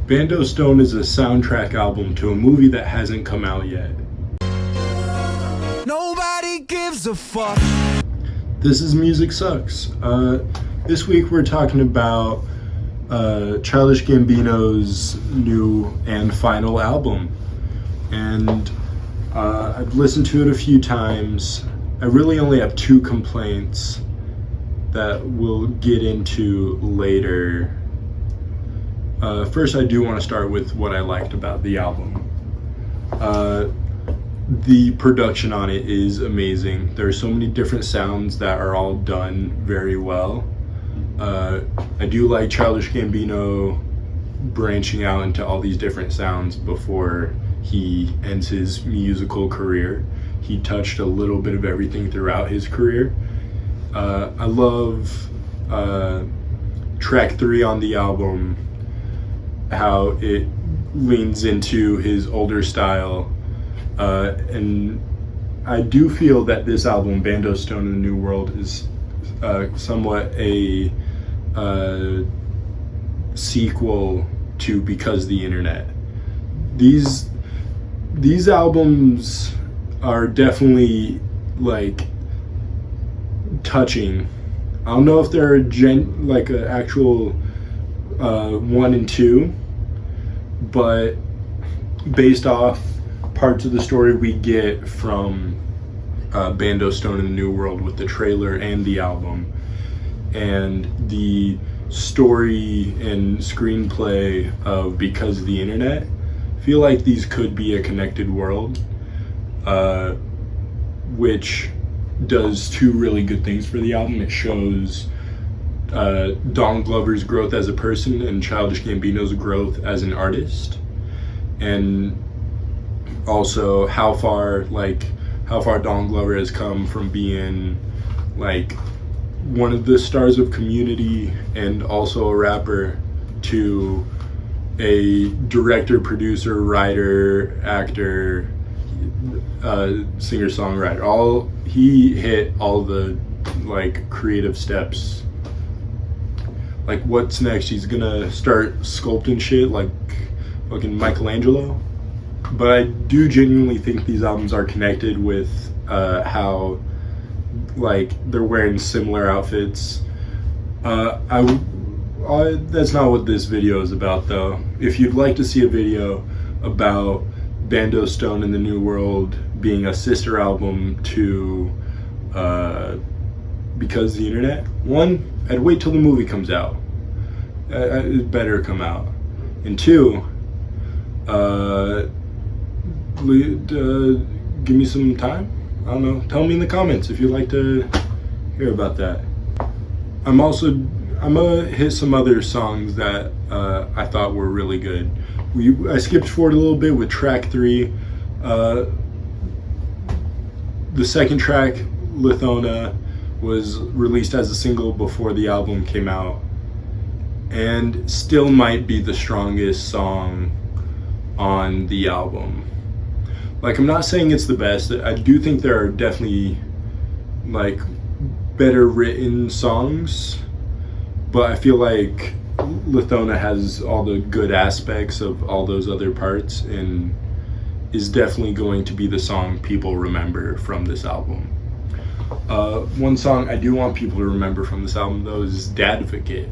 Bando Stone is a soundtrack album to a movie that hasn't come out yet. Nobody gives a fuck. This is Music Sucks. This week we're talking about Childish Gambino's new and final album. And I've listened to it a few times. I really only have two complaints that we'll get into later. First, I do want to start with what I liked about the album. The production on it is amazing. There are so many different sounds that are all done very well. I do like Childish Gambino branching out into all these different sounds before he ends his musical career. He touched a little bit of everything throughout his career. I love track 3 on the album, how it leans into his older style, and I do feel that this album, Bando Stone in the New World, is somewhat a sequel to Because the Internet. These albums are definitely like touching. I don't know if they're like an actual 1 and 2, but based off parts of the story we get from Bando Stone in the New World with the trailer and the album, and the story and screenplay of Because of the Internet, I feel like these could be a connected world, which does two really good things for the album. It shows Don Glover's growth as a person and Childish Gambino's growth as an artist, and also how far Don Glover has come from being like one of the stars of Community and also a rapper to a director, producer, writer, actor, singer-songwriter. He hit all the like creative steps. Like, what's next? He's gonna start sculpting shit like fucking Michelangelo. But I do genuinely think these albums are connected with how like they're wearing similar outfits. That's not what this video is about, though. If you'd like to see a video about Bando Stone in the New World being a sister album to Because the Internet, one, I'd wait till the movie comes out. It better come out. And two, give me some time. I don't know. Tell me in the comments if you'd like to hear about that. I'm gonna hit some other songs that I thought were really good. I skipped forward a little bit with track 3. The second track, Lithona, was released as a single before the album came out, and still might be the strongest song on the album. Like, I'm not saying it's the best. I do think there are definitely like better written songs, but I feel like Lithona has all the good aspects of all those other parts and is definitely going to be the song people remember from this album. One song I do want people to remember from this album, though, is Dadvocate.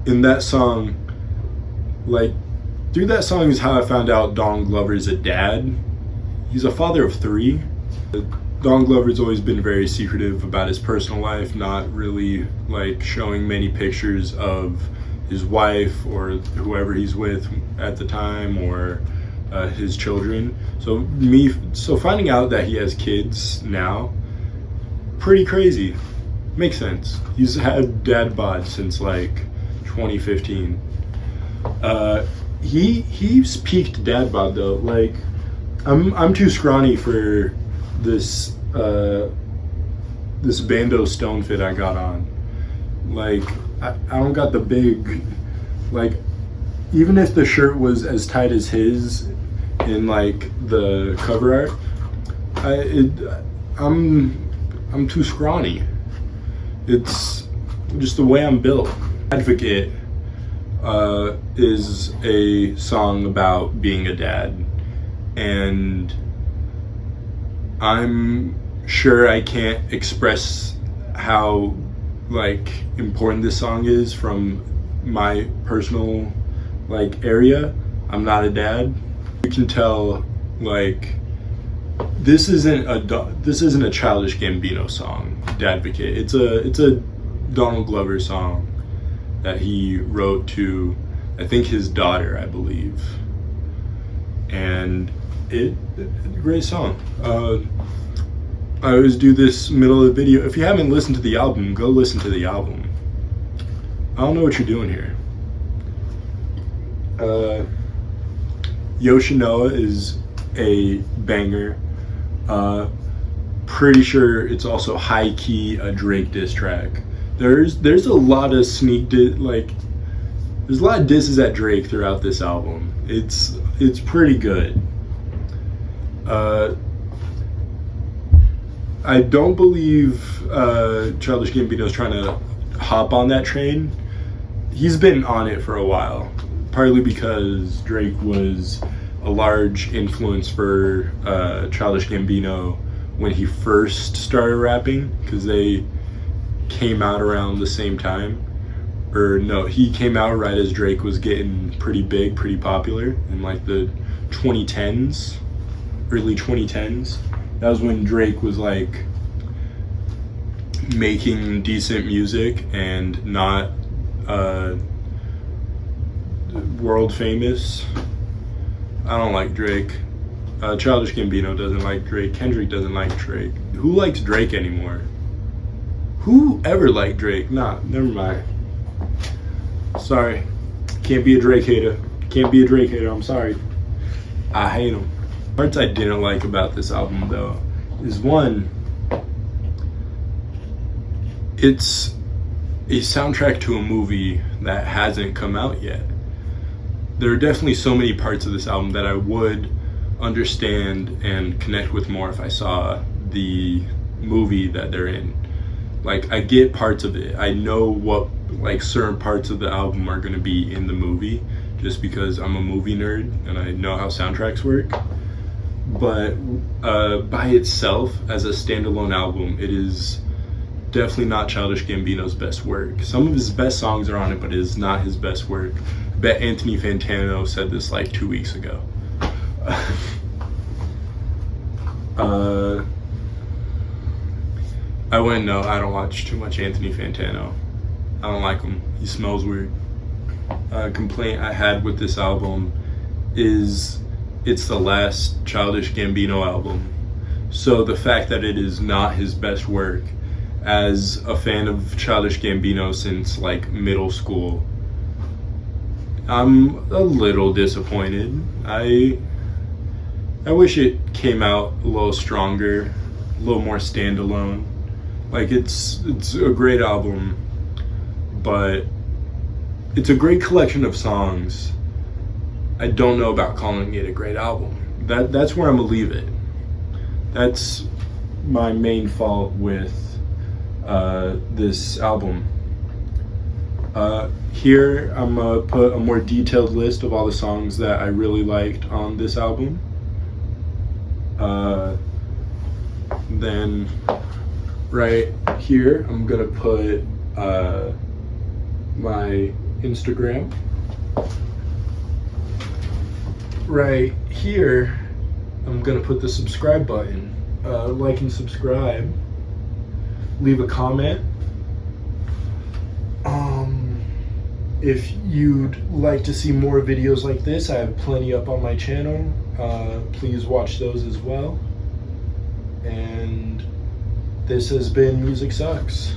In that song, like, through that song is how I found out Don Glover's a dad. He's a father of 3. Don Glover's always been very secretive about his personal life, not really like showing many pictures of his wife or whoever he's with at the time, or his children. So finding out that he has kids now, pretty crazy. Makes sense. He's had dad bod since like 2015. He's peaked dad bod though. Like, I'm too scrawny for this this Bando Stone fit I got on. Like, I don't got the big, like, even if the shirt was as tight as his in like the cover art, I'm too scrawny. It's just the way I'm built. Advocate is a song about being a dad, and I'm sure I can't express how like important this song is from my personal like area. I'm not a dad. You can tell like this isn't a Childish Gambino song, Dadvocate. It's a Donald Glover song that he wrote to, I think, his daughter, I believe. And great song. I always do this middle of the video. If you haven't listened to the album, go listen to the album. I don't know what you're doing here. Yoshinoa is a banger. Pretty sure it's also high key a Drake diss track. There's a lot of there's a lot of disses at Drake throughout this album. It's pretty good. I don't believe Childish Gambino is trying to hop on that train. He's been on it for a while, partly because Drake was a large influence for Childish Gambino when he first started rapping, because they came out around the same time. Or no, he came out right as Drake was getting pretty big, pretty popular in like the 2010s, early 2010s. That was when Drake was like making decent music and not world famous. I don't like Drake. Childish Gambino doesn't like Drake. Kendrick doesn't like Drake. Who likes Drake anymore? Who ever liked Drake? Nah, never mind. Sorry. Can't be a Drake hater. Can't be a Drake hater. I'm sorry. I hate him. Parts I didn't like about this album, though, is one, it's a soundtrack to a movie that hasn't come out yet. There are definitely so many parts of this album that I would understand and connect with more if I saw the movie that they're in. Like, I get parts of it. I know what like certain parts of the album are going to be in the movie just because I'm a movie nerd and I know how soundtracks work. But by itself, as a standalone album, it is definitely not Childish Gambino's best work. Some of his best songs are on it, but it is not his best work. I bet Anthony Fantano said this like 2 weeks ago. I wouldn't know. I don't watch too much Anthony Fantano. I don't like him. He smells weird. Complaint I had with this album is it's the last Childish Gambino album. So the fact that it is not his best work, as a fan of Childish Gambino since like middle school, I'm a little disappointed. I wish it came out a little stronger, a little more standalone. Like it's a great album, but it's a great collection of songs. I don't know about calling it a great album. That's where I'm gonna leave it. That's my main fault with this album. Here I'm gonna put a more detailed list of all the songs that I really liked on this album. Then right here I'm gonna put my Instagram. Right here I'm gonna put the subscribe button. Like and subscribe. Leave a comment. If you'd like to see more videos like this, I have plenty up on my channel. Please watch those as well. And this has been Music Sucks.